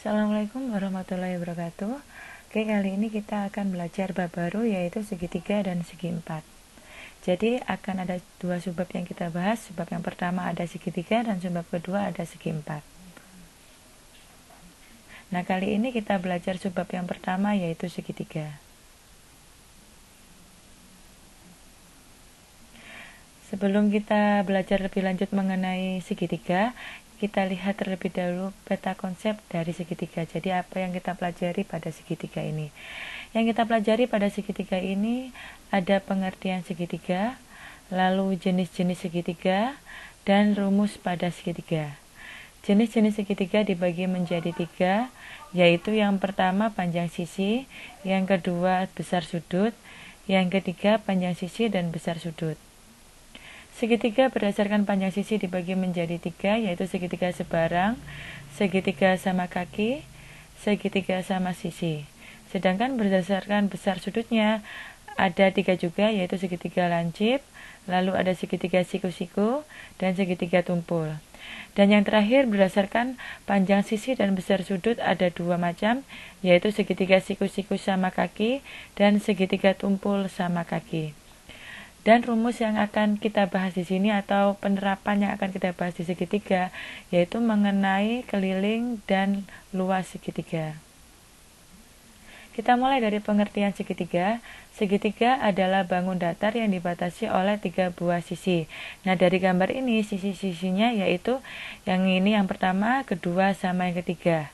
Assalamualaikum warahmatullahi wabarakatuh. Oke, kali ini kita akan belajar bab baru, yaitu segitiga dan segi empat. Jadi akan ada dua subbab yang kita bahas. Subbab yang pertama ada segitiga dan subbab kedua ada segi empat. Nah, kali ini kita belajar subbab yang pertama, yaitu segitiga. Sebelum kita belajar lebih lanjut mengenai segitiga, kita lihat terlebih dahulu peta konsep dari segitiga. Jadi apa yang kita pelajari pada segitiga ini? Yang kita pelajari pada segitiga ini ada pengertian segitiga, lalu jenis-jenis segitiga, dan rumus pada segitiga. Jenis-jenis segitiga dibagi menjadi tiga, yaitu yang pertama panjang sisi, yang kedua besar sudut, yang ketiga panjang sisi dan besar sudut. Segitiga berdasarkan panjang sisi dibagi menjadi tiga, yaitu segitiga sebarang, segitiga sama kaki, segitiga sama sisi. Sedangkan berdasarkan besar sudutnya ada tiga juga, yaitu segitiga lancip, lalu ada segitiga siku-siku, dan segitiga tumpul. Dan yang terakhir berdasarkan panjang sisi dan besar sudut ada dua macam, yaitu segitiga siku-siku sama kaki dan segitiga tumpul sama kaki. Dan rumus yang akan kita bahas di sini atau penerapan yang akan kita bahas di segitiga yaitu mengenai keliling dan luas segitiga. Kita mulai dari pengertian segitiga. Segitiga adalah bangun datar yang dibatasi oleh tiga buah sisi. Nah, dari gambar ini sisi-sisinya yaitu yang ini yang pertama, kedua, sama yang ketiga.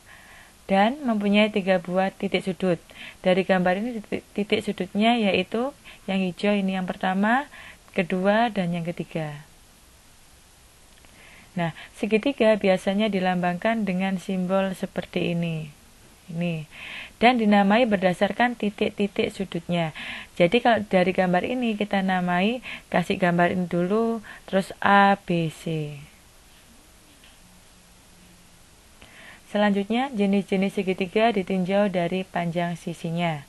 Dan mempunyai tiga buah titik sudut. Dari gambar ini titik sudutnya yaitu yang hijau ini yang pertama, kedua, dan yang ketiga. Nah, segitiga biasanya dilambangkan dengan simbol seperti ini. Dan dinamai berdasarkan titik-titik sudutnya. Jadi kalau dari gambar ini kita namai, kasih gambar ini dulu, terus A, B, C. Selanjutnya, jenis-jenis segitiga ditinjau dari panjang sisinya.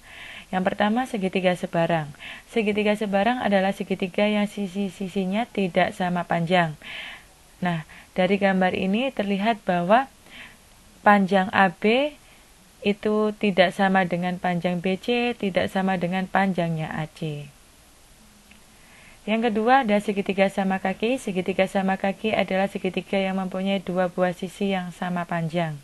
Yang pertama, segitiga sebarang. Segitiga sebarang adalah segitiga yang sisi-sisinya tidak sama panjang. Nah, dari gambar ini terlihat bahwa panjang AB itu tidak sama dengan panjang BC, tidak sama dengan panjangnya AC. Yang kedua, ada segitiga sama kaki. Segitiga sama kaki adalah segitiga yang mempunyai dua buah sisi yang sama panjang.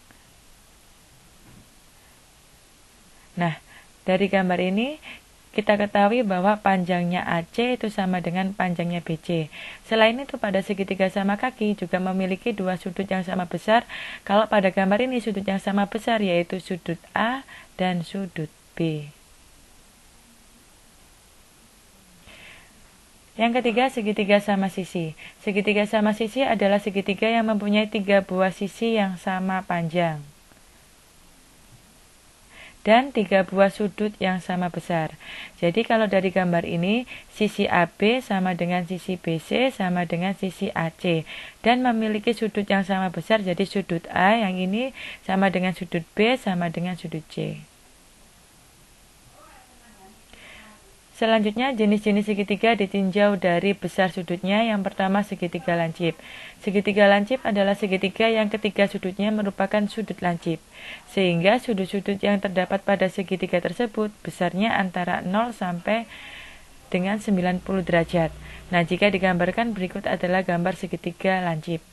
Nah, dari gambar ini kita ketahui bahwa panjangnya AC itu sama dengan panjangnya BC. Selain itu pada segitiga sama kaki juga memiliki dua sudut yang sama besar. Kalau pada gambar ini sudut yang sama besar yaitu sudut A dan sudut B. Yang ketiga, segitiga sama sisi. Segitiga sama sisi adalah segitiga yang mempunyai tiga buah sisi yang sama panjang dan tiga buah sudut yang sama besar. Jadi kalau dari gambar ini, sisi AB sama dengan sisi BC sama dengan sisi AC. Dan memiliki sudut yang sama besar, jadi sudut A yang ini sama dengan sudut B sama dengan sudut C. Selanjutnya, jenis-jenis segitiga ditinjau dari besar sudutnya. Yang pertama, segitiga lancip. Segitiga lancip adalah segitiga yang ketiga sudutnya merupakan sudut lancip, sehingga sudut-sudut yang terdapat pada segitiga tersebut besarnya antara 0 sampai dengan 90 derajat. Nah, jika digambarkan berikut adalah gambar segitiga lancip.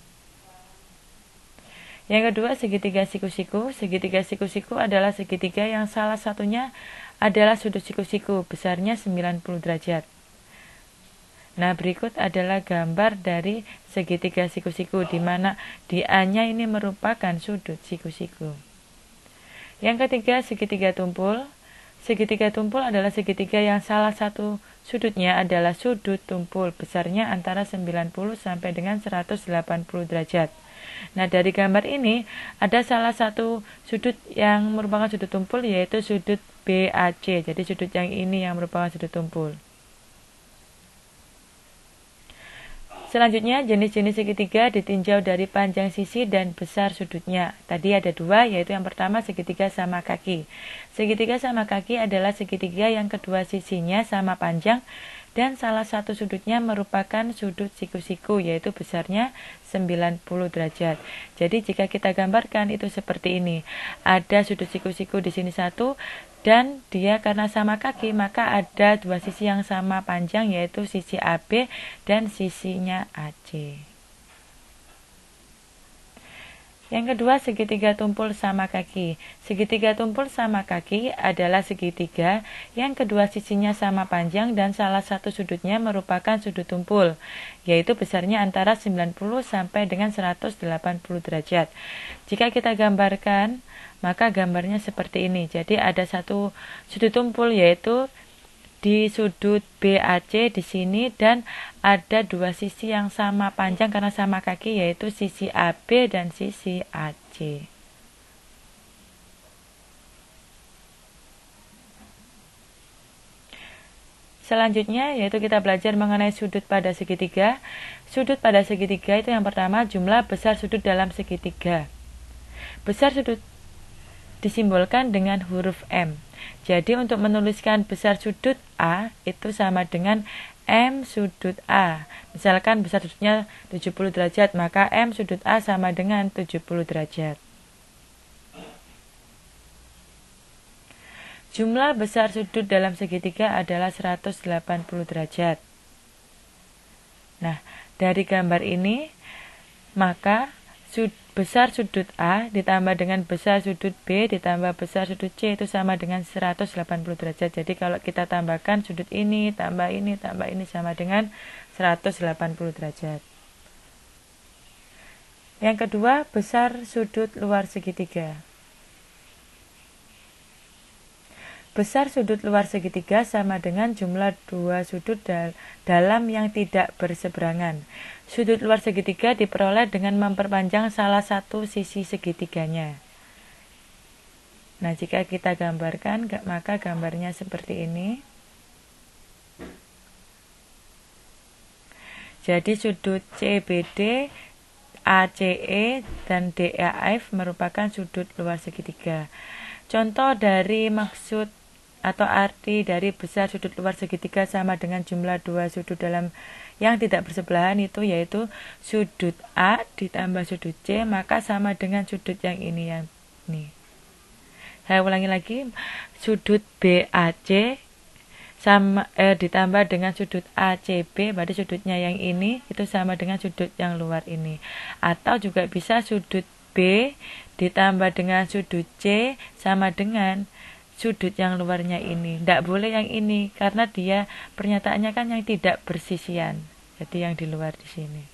Yang kedua, segitiga siku-siku. Segitiga siku-siku adalah segitiga yang salah satunya adalah sudut siku-siku, besarnya 90 derajat. Nah, berikut adalah gambar dari segitiga siku-siku, di mana di A-nya ini merupakan sudut siku-siku. Yang ketiga, segitiga tumpul. Segitiga tumpul adalah segitiga yang salah satu sudutnya adalah sudut tumpul, besarnya antara 90 sampai dengan 180 derajat. Nah, dari gambar ini ada salah satu sudut yang merupakan sudut tumpul yaitu sudut BAC. Jadi sudut yang ini yang merupakan sudut tumpul. Selanjutnya, jenis-jenis segitiga ditinjau dari panjang sisi dan besar sudutnya. Tadi ada dua, yaitu yang pertama segitiga sama kaki. Segitiga sama kaki adalah segitiga yang kedua sisinya sama panjang dan salah satu sudutnya merupakan sudut siku-siku, yaitu besarnya 90 derajat. Jadi jika kita gambarkan itu seperti ini. Ada sudut siku-siku di sini satu, dan dia karena sama kaki maka ada dua sisi yang sama panjang, yaitu sisi AB dan sisinya AC. Yang kedua, segitiga tumpul sama kaki. Segitiga tumpul sama kaki adalah segitiga yang kedua sisinya sama panjang dan salah satu sudutnya merupakan sudut tumpul, yaitu besarnya antara 90 sampai dengan 180 derajat. Jika kita gambarkan, maka gambarnya seperti ini. Jadi ada satu sudut tumpul yaitu di sudut BAC di sini, dan ada dua sisi yang sama panjang karena sama kaki, yaitu sisi AB dan sisi AC. Selanjutnya yaitu kita belajar mengenai sudut pada segitiga. Sudut pada segitiga itu yang pertama, jumlah besar sudut dalam segitiga. Besar sudut disimbolkan dengan huruf M. Jadi untuk menuliskan besar sudut A itu sama dengan M sudut A. Misalkan besar sudutnya 70 derajat, maka M sudut A sama dengan 70 derajat. Jumlah besar sudut dalam segitiga adalah 180 derajat. Nah, dari gambar ini, maka besar sudut A ditambah dengan besar sudut B ditambah besar sudut C itu sama dengan 180 derajat. Jadi kalau kita tambahkan sudut ini, tambah ini sama dengan 180 derajat. Yang kedua, besar sudut luar segitiga. Besar sudut luar segitiga sama dengan jumlah dua sudut dalam yang tidak berseberangan. Sudut luar segitiga diperoleh dengan memperpanjang salah satu sisi segitiganya. Nah, jika kita gambarkan, maka gambarnya seperti ini. Jadi sudut CBD, ACE, dan DAF merupakan sudut luar segitiga. Contoh dari maksud atau arti dari besar sudut luar segitiga sama dengan jumlah dua sudut dalam yang tidak bersebelahan itu yaitu sudut A ditambah sudut C, maka sama dengan sudut yang ini. Saya ulangi lagi, sudut BAC sama ditambah dengan sudut ACB, berarti sudutnya yang ini itu sama dengan sudut yang luar ini. Atau juga bisa sudut B ditambah dengan sudut C sama dengan sudut yang luarnya ini. Tidak boleh yang ini karena dia pernyataannya kan yang tidak bersisian. Jadi yang di luar di sini.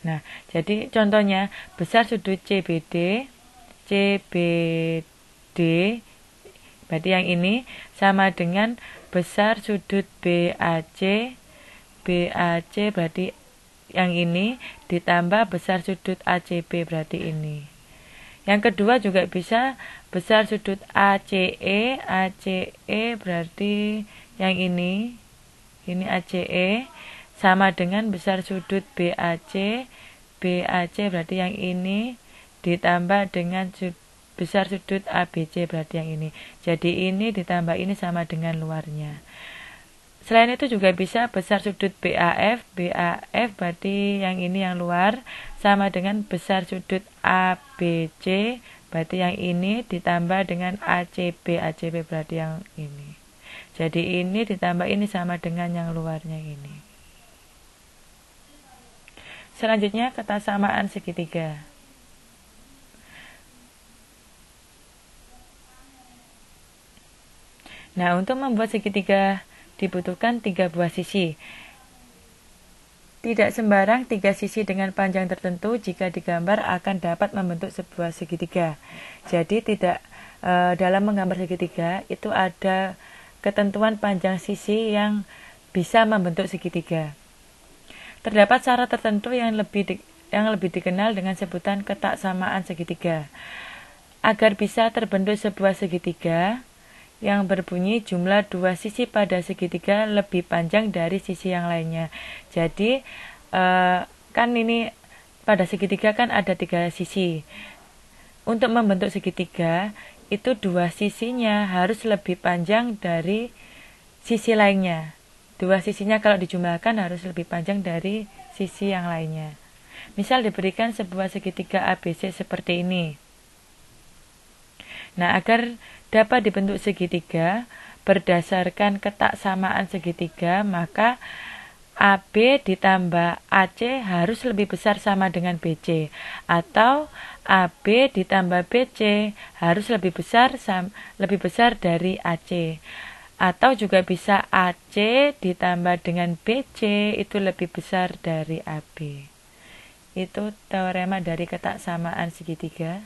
Nah, jadi contohnya besar sudut CBD berarti yang ini sama dengan besar sudut BAC berarti yang ini ditambah besar sudut ACB berarti ini. Yang kedua juga bisa besar sudut ACE berarti yang ini ACE sama dengan besar sudut BAC berarti yang ini ditambah dengan besar sudut ABC berarti yang ini. Jadi ini ditambah ini sama dengan luarnya. Selain itu juga bisa besar sudut BAF berarti yang ini yang luar sama dengan besar sudut ABC berarti yang ini ditambah dengan ACB berarti yang ini. Jadi ini ditambah ini sama dengan yang luarnya ini. Selanjutnya kesamaan segitiga. Nah, untuk membuat segitiga dibutuhkan 3 buah sisi. Tidak sembarang 3 sisi dengan panjang tertentu jika digambar akan dapat membentuk sebuah segitiga. Jadi tidak dalam menggambar segitiga itu ada ketentuan panjang sisi yang bisa membentuk segitiga. Terdapat syarat tertentu yang lebih dikenal dengan sebutan ketaksamaan segitiga. Agar bisa terbentuk sebuah segitiga yang berbunyi jumlah dua sisi pada segitiga lebih panjang dari sisi yang lainnya. Jadi kan ini pada segitiga kan ada 3 sisi. Untuk membentuk segitiga itu dua sisinya harus lebih panjang dari sisi lainnya. Dua sisinya kalau dijumlahkan harus lebih panjang dari sisi yang lainnya. Misal diberikan sebuah segitiga ABC seperti ini. Nah, agar dapat dibentuk segitiga berdasarkan ketaksamaan segitiga, maka AB ditambah AC harus lebih besar sama dengan BC, atau AB ditambah BC harus lebih besar dari AC, atau juga bisa AC ditambah dengan BC itu lebih besar dari AB. Itu teorema dari ketaksamaan segitiga.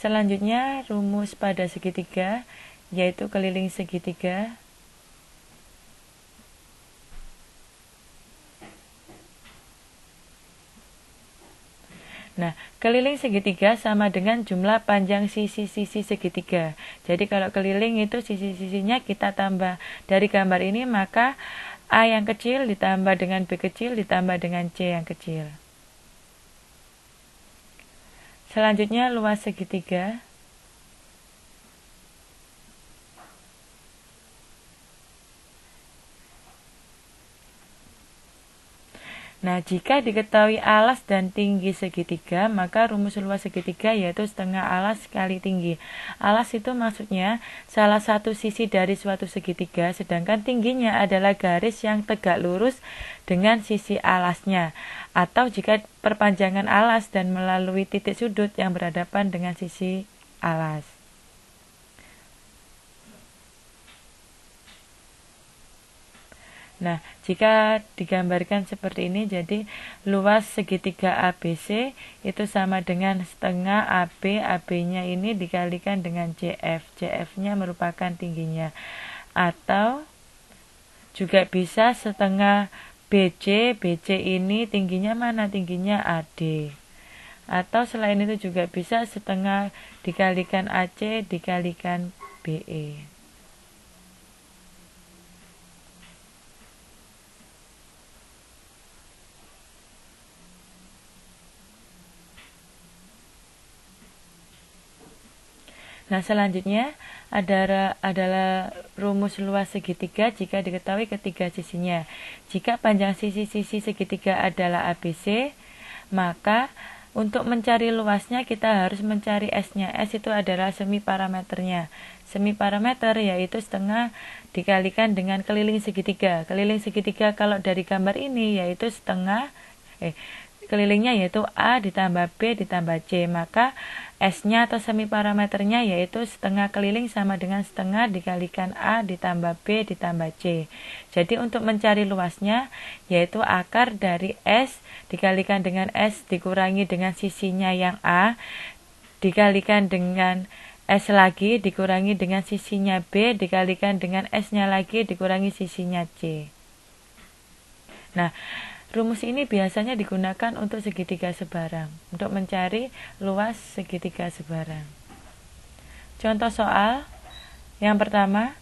Selanjutnya rumus pada segitiga, yaitu keliling segitiga. Nah, keliling segitiga sama dengan jumlah panjang sisi-sisi segitiga. Jadi kalau keliling itu sisi-sisinya kita tambah. Dari gambar ini maka A yang kecil ditambah dengan B kecil ditambah dengan C yang kecil. Selanjutnya luas segitiga. Nah, jika diketahui alas dan tinggi segitiga, maka rumus luas segitiga yaitu setengah alas kali tinggi. Alas itu maksudnya salah satu sisi dari suatu segitiga, sedangkan tingginya adalah garis yang tegak lurus dengan sisi alasnya. Atau jika perpanjangan alas dan melalui titik sudut yang berhadapan dengan sisi alas. Nah, jika digambarkan seperti ini, jadi luas segitiga ABC itu sama dengan setengah AB, AB-nya ini dikalikan dengan CF. CF-nya merupakan tingginya. Atau juga bisa setengah BC, BC ini tingginya mana? Tingginya AD. Atau selain itu juga bisa setengah dikalikan AC dikalikan BE. Nah, selanjutnya adalah rumus luas segitiga jika diketahui ketiga sisinya. Jika panjang sisi-sisi segitiga adalah ABC, maka untuk mencari luasnya kita harus mencari S-nya. S itu adalah semi parameternya. Semi parameter yaitu setengah dikalikan dengan keliling segitiga. Keliling segitiga kalau dari gambar ini yaitu kelilingnya yaitu A ditambah B ditambah C, maka S-nya atau semi parameternya yaitu setengah keliling sama dengan setengah dikalikan A ditambah B ditambah C. Jadi untuk mencari luasnya yaitu akar dari S dikalikan dengan S dikurangi dengan sisinya yang A dikalikan dengan S lagi dikurangi dengan sisinya B dikalikan dengan S-nya lagi dikurangi sisinya C. Nah, rumus ini biasanya digunakan untuk segitiga sebarang, untuk mencari luas segitiga sebarang. Contoh soal yang pertama,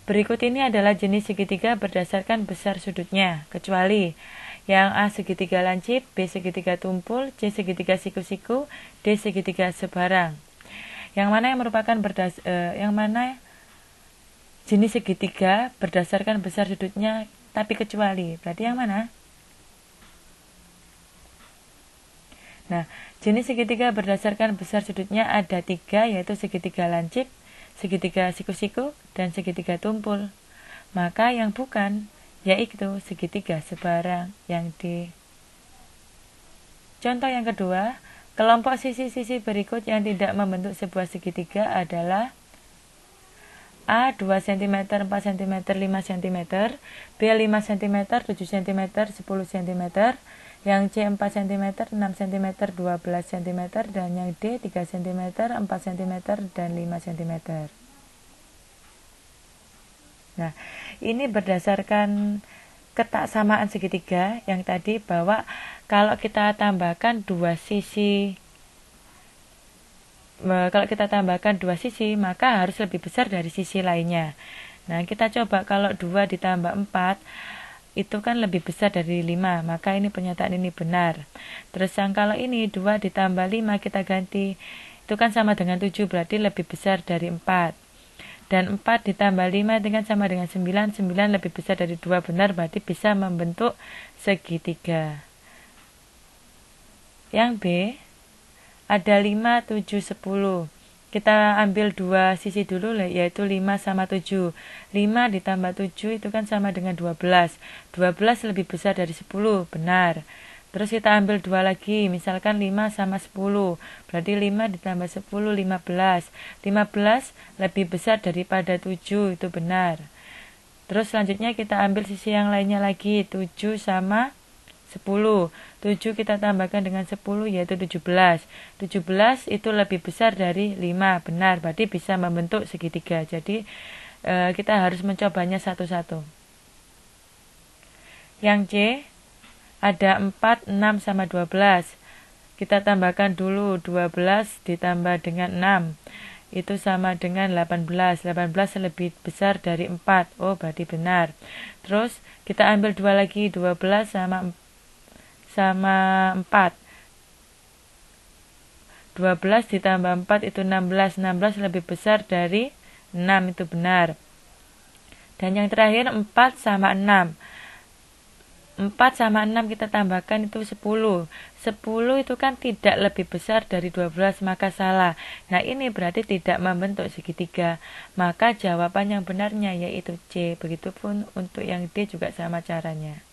berikut ini adalah jenis segitiga berdasarkan besar sudutnya, kecuali yang A segitiga lancip, B segitiga tumpul, C segitiga siku-siku, D segitiga sebarang. Yang mana yang merupakan jenis segitiga berdasarkan besar sudutnya tapi kecuali, berarti yang mana? Nah, jenis segitiga berdasarkan besar sudutnya ada 3, yaitu segitiga lancip, segitiga siku-siku, dan segitiga tumpul. Maka yang bukan, yaitu segitiga sebarang yang D. Contoh yang kedua, kelompok sisi-sisi berikut yang tidak membentuk sebuah segitiga adalah A 2 cm, 4 cm, 5 cm, B 5 cm, 7 cm, 10 cm, yang C 4 cm, 6 cm, 12 cm, dan yang D 3 cm, 4 cm, dan 5 cm. Nah, ini berdasarkan ketaksamaan segitiga yang tadi bahwa kalau kita tambahkan dua sisi maka harus lebih besar dari sisi lainnya. Nah, kita coba kalau 2 ditambah 4 itu kan lebih besar dari 5, maka ini pernyataan ini benar. Terus yang kalau ini 2 ditambah 5 kita ganti, itu kan sama dengan 7, berarti lebih besar dari 4. Dan 4 ditambah 5 itu kan sama dengan 9, 9 lebih besar dari 2, benar, berarti bisa membentuk segitiga. Yang B, ada 5, 7, 10. Kita ambil dua sisi dulu, yaitu 5 sama 7. 5 ditambah 7 itu kan sama dengan 12. 12 lebih besar dari 10, benar. Terus kita ambil 2 lagi, misalkan 5 sama 10. Berarti 5 ditambah 10, 15. 15 lebih besar daripada 7, itu benar. Terus selanjutnya kita ambil sisi yang lainnya lagi, 7 sama 10. 7 kita tambahkan dengan 10 yaitu 17. 17 itu lebih besar dari 5, benar, berarti bisa membentuk segitiga. Jadi kita harus mencobanya satu-satu. Yang C, ada 4, 6 sama 12. Kita tambahkan dulu, 12 ditambah dengan 6 itu sama dengan 18. 18 lebih besar dari 4. Oh, berarti benar. Terus kita ambil 2 lagi, 12 sama 4. 12 ditambah 4 itu 16. 16 lebih besar dari 6, itu benar. Dan yang terakhir 4 sama 6. 4 sama 6 kita tambahkan itu 10. 10 itu kan tidak lebih besar dari 12, maka salah. Nah, ini berarti tidak membentuk segitiga. Maka jawaban yang benarnya yaitu C. Begitupun untuk yang D juga sama caranya.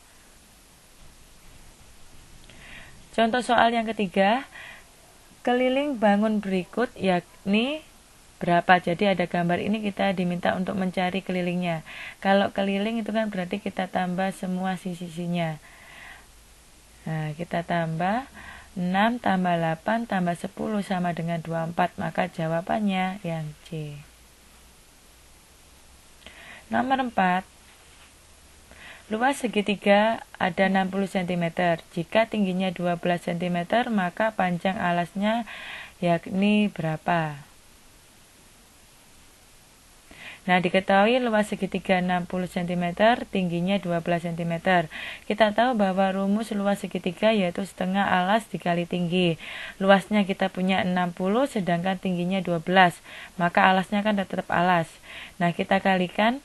Contoh soal yang ketiga, keliling bangun berikut yakni berapa. Jadi ada gambar ini, kita diminta untuk mencari kelilingnya. Kalau keliling itu kan berarti kita tambah semua sisi-sisinya. Nah, kita tambah 6 tambah 8 tambah 10 sama dengan 24. Maka jawabannya yang C. Nomor 4. Luas segitiga ada 60 cm. Jika tingginya 12 cm, maka panjang alasnya yakni berapa? Nah, diketahui luas segitiga 60 cm, tingginya 12 cm. Kita tahu bahwa rumus luas segitiga yaitu setengah alas dikali tinggi. Luasnya kita punya 60, sedangkan tingginya 12. Maka alasnya kan tetap alas. Nah, kita kalikan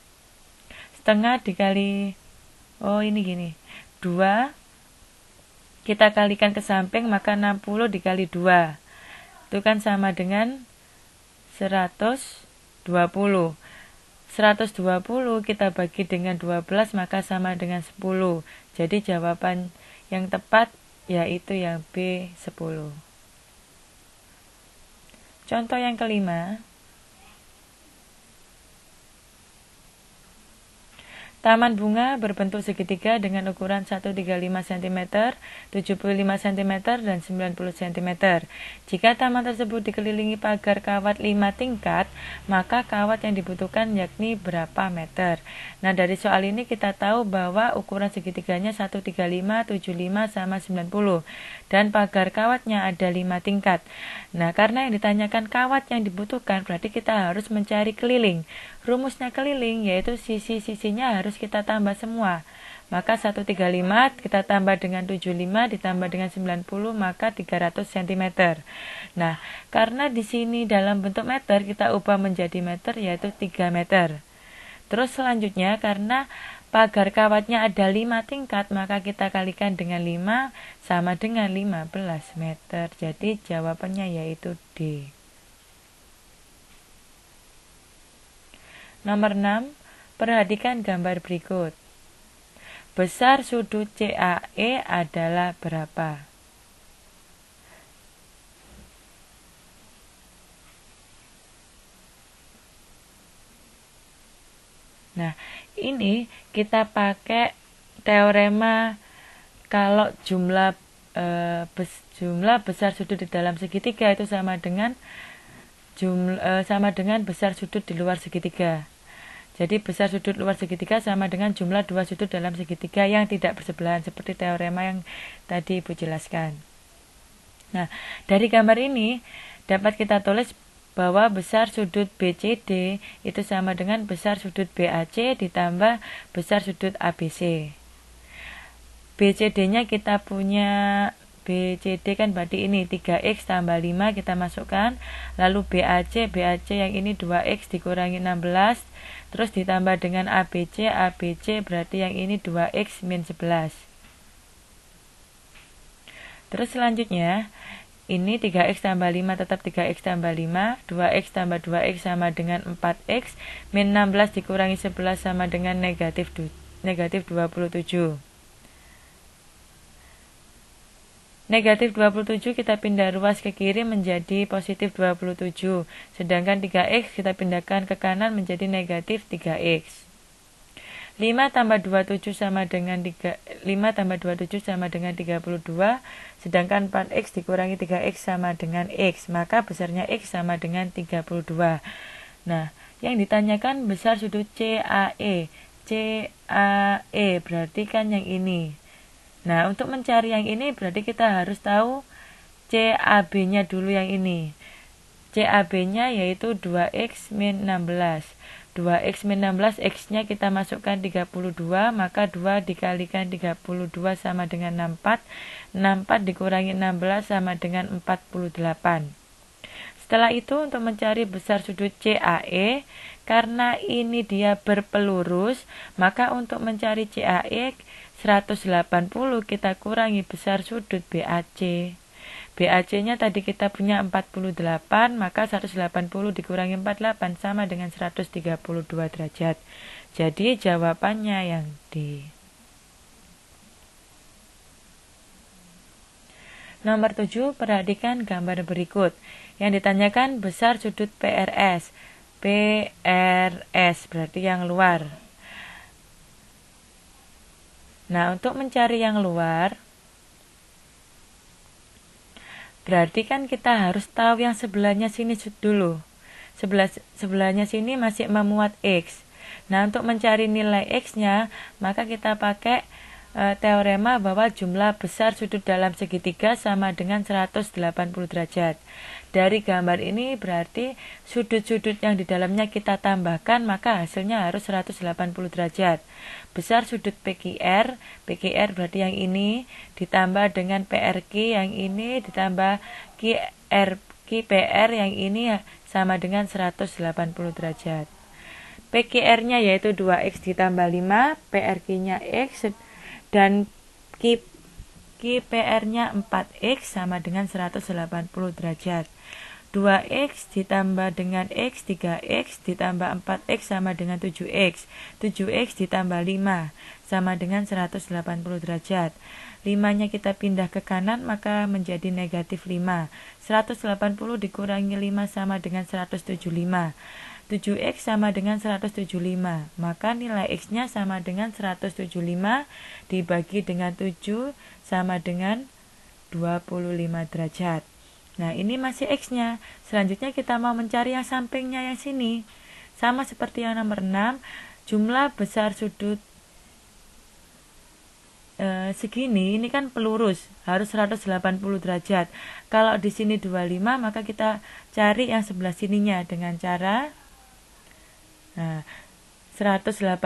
setengah dikali, ini gini, 2. Kita kalikan ke samping, maka 60 dikali 2. Itu kan sama dengan 120. 120 kita bagi dengan 12 maka sama dengan 10. Jadi jawaban yang tepat yaitu yang B, 10. Contoh yang kelima. Taman bunga berbentuk segitiga dengan ukuran 135 cm, 75 cm, dan 90 cm. Jika taman tersebut dikelilingi pagar kawat 5 tingkat, maka kawat yang dibutuhkan yakni berapa meter? Nah, dari soal ini kita tahu bahwa ukuran segitiganya 135, 75, sama 90. Dan pagar kawatnya ada 5 tingkat. Nah, karena yang ditanyakan kawat yang dibutuhkan, berarti kita harus mencari keliling. Rumusnya keliling yaitu sisi-sisinya harus kita tambah semua. Maka 135 kita tambah dengan 75 ditambah dengan 90 maka 300 cm. Nah, karena di sini dalam bentuk meter kita ubah menjadi meter yaitu 3 meter. Terus selanjutnya karena pagar kawatnya ada 5 tingkat maka kita kalikan dengan 5 sama dengan 15 meter. Jadi jawabannya yaitu D. Nomor 6, perhatikan gambar berikut. Besar sudut CAE adalah berapa? Nah, ini kita pakai teorema kalau jumlah besar sudut di dalam segitiga itu sama dengan besar sudut di luar segitiga. Jadi besar sudut luar segitiga sama dengan jumlah dua sudut dalam segitiga yang tidak bersebelahan, seperti teorema yang tadi Ibu jelaskan. Nah, dari gambar ini dapat kita tulis bahwa besar sudut BCD itu sama dengan besar sudut BAC ditambah besar sudut ABC. BCD-nya kita punya BCD kan berarti ini 3X tambah 5 kita masukkan. Lalu BAC yang ini 2X dikurangi 16. Terus ditambah dengan ABC berarti yang ini 2X min 11. Terus selanjutnya ini 3X tambah 5 tetap 3X tambah 5, 2X tambah 2X sama dengan 4X, min 16 dikurangi 11 sama dengan negatif 27. Negatif 27 kita pindah ruas ke kiri menjadi positif 27, sedangkan 3X kita pindahkan ke kanan menjadi negatif 3X. 5 tambah 27 sama dengan 32 sama dengan 32, sedangkan 4X dikurangi 3X sama dengan X, maka besarnya X sama dengan 32. Nah, yang ditanyakan besar sudut CAE. CAE berarti kan yang ini. Nah, untuk mencari yang ini berarti kita harus tahu CAB-nya dulu yang ini. CAB-nya yaitu 2X min 16. 2X min 16, X-nya kita masukkan 32, maka 2 dikalikan 32 sama dengan 64. 64 dikurangi 16 sama dengan 48. Setelah itu untuk mencari besar sudut CAE, karena ini dia berpelurus, maka untuk mencari CAE 180 kita kurangi besar sudut BAC. BAC-nya tadi kita punya 48, maka 180 dikurangi 48 sama dengan 132 derajat. Jadi jawabannya yang D. Nomor 7, perhatikan gambar berikut. Yang ditanyakan besar sudut PRS. PRS berarti yang luar. Nah, untuk mencari yang luar, berarti kan kita harus tahu yang sebelahnya sini dulu. Sebelahnya sini masih memuat X. Nah, untuk mencari nilai X-nya, maka kita pakai teorema bahwa jumlah besar sudut dalam segitiga sama dengan 180 derajat. Dari gambar ini berarti sudut-sudut yang di dalamnya kita tambahkan, maka hasilnya harus 180 derajat. Besar sudut PQR berarti yang ini, ditambah dengan PRQ yang ini, ditambah QPR yang ini sama dengan 180 derajat. PQR-nya yaitu 2X ditambah 5, PRQ-nya X, dan QPR-nya 4X sama dengan 180 derajat. 2X ditambah dengan X, 3X ditambah 4X sama dengan 7X. 7X ditambah 5 sama dengan 180 derajat. 5-nya kita pindah ke kanan maka menjadi negatif 5. 180 dikurangi 5 sama dengan 175. 7X sama dengan 175. Maka nilai X-nya sama dengan 175 dibagi dengan 7 sama dengan 25 derajat. Nah, ini masih X-nya. Selanjutnya kita mau mencari yang sampingnya yang sini. Sama seperti yang nomor 6, jumlah besar sudut segini, ini kan pelurus, harus 180 derajat. Kalau di sini 25, maka kita cari yang sebelah sininya dengan cara 180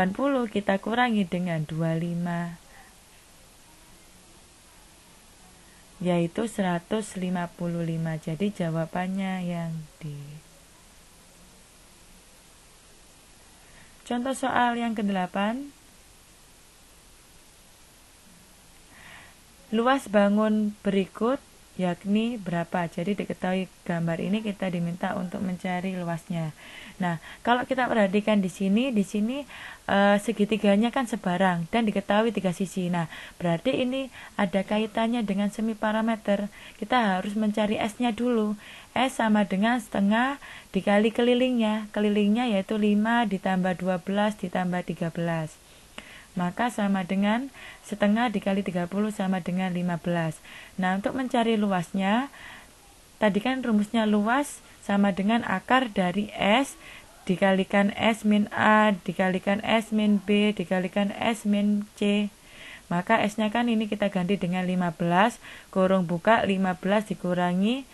kita kurangi dengan 25. Yaitu 155. Jadi jawabannya yang D. Contoh soal yang ke-8. Luas bangun berikut yakni berapa? Jadi diketahui gambar ini kita diminta untuk mencari luasnya. Nah, kalau kita perhatikan di sini segitiganya kan sebarang dan diketahui 3 sisi. Nah, berarti ini ada kaitannya dengan semi parameter. Kita harus mencari S-nya dulu. S sama dengan setengah dikali kelilingnya. Kelilingnya yaitu 5 ditambah 12 ditambah 13. Maka sama dengan setengah dikali 30 sama dengan 15. Nah, untuk mencari luasnya, tadi kan rumusnya luas sama dengan akar dari S dikalikan S min A dikalikan S min B dikalikan S min C. Maka S-nya kan ini kita ganti dengan 15, kurung buka 15 dikurangi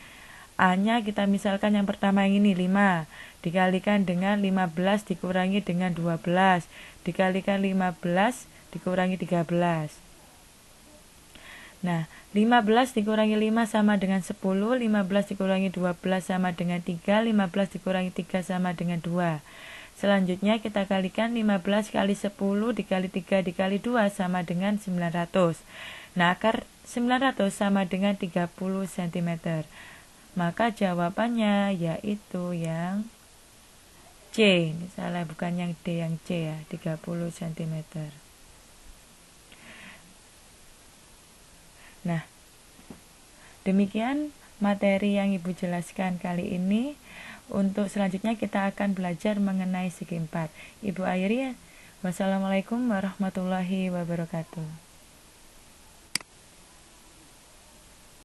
A-nya kita misalkan yang pertama yang ini 5 dikalikan dengan 15 dikurangi dengan 12 dikalikan 15 dikurangi 13. Nah, 15 dikurangi 5 sama dengan 10, 15 dikurangi 12 sama dengan 3, 15 dikurangi 3 sama dengan 2. Selanjutnya kita kalikan 15 kali 10 dikali 3 dikali 2 sama dengan 900. Nah, akar 900 sama dengan 30 cm. Maka jawabannya yaitu yang C. Ini salah, bukan yang D, yang C ya, 30 cm. Nah, demikian materi yang Ibu jelaskan kali ini. Untuk selanjutnya kita akan belajar mengenai segi 4. Ibu akhiri, wassalamualaikum warahmatullahi wabarakatuh.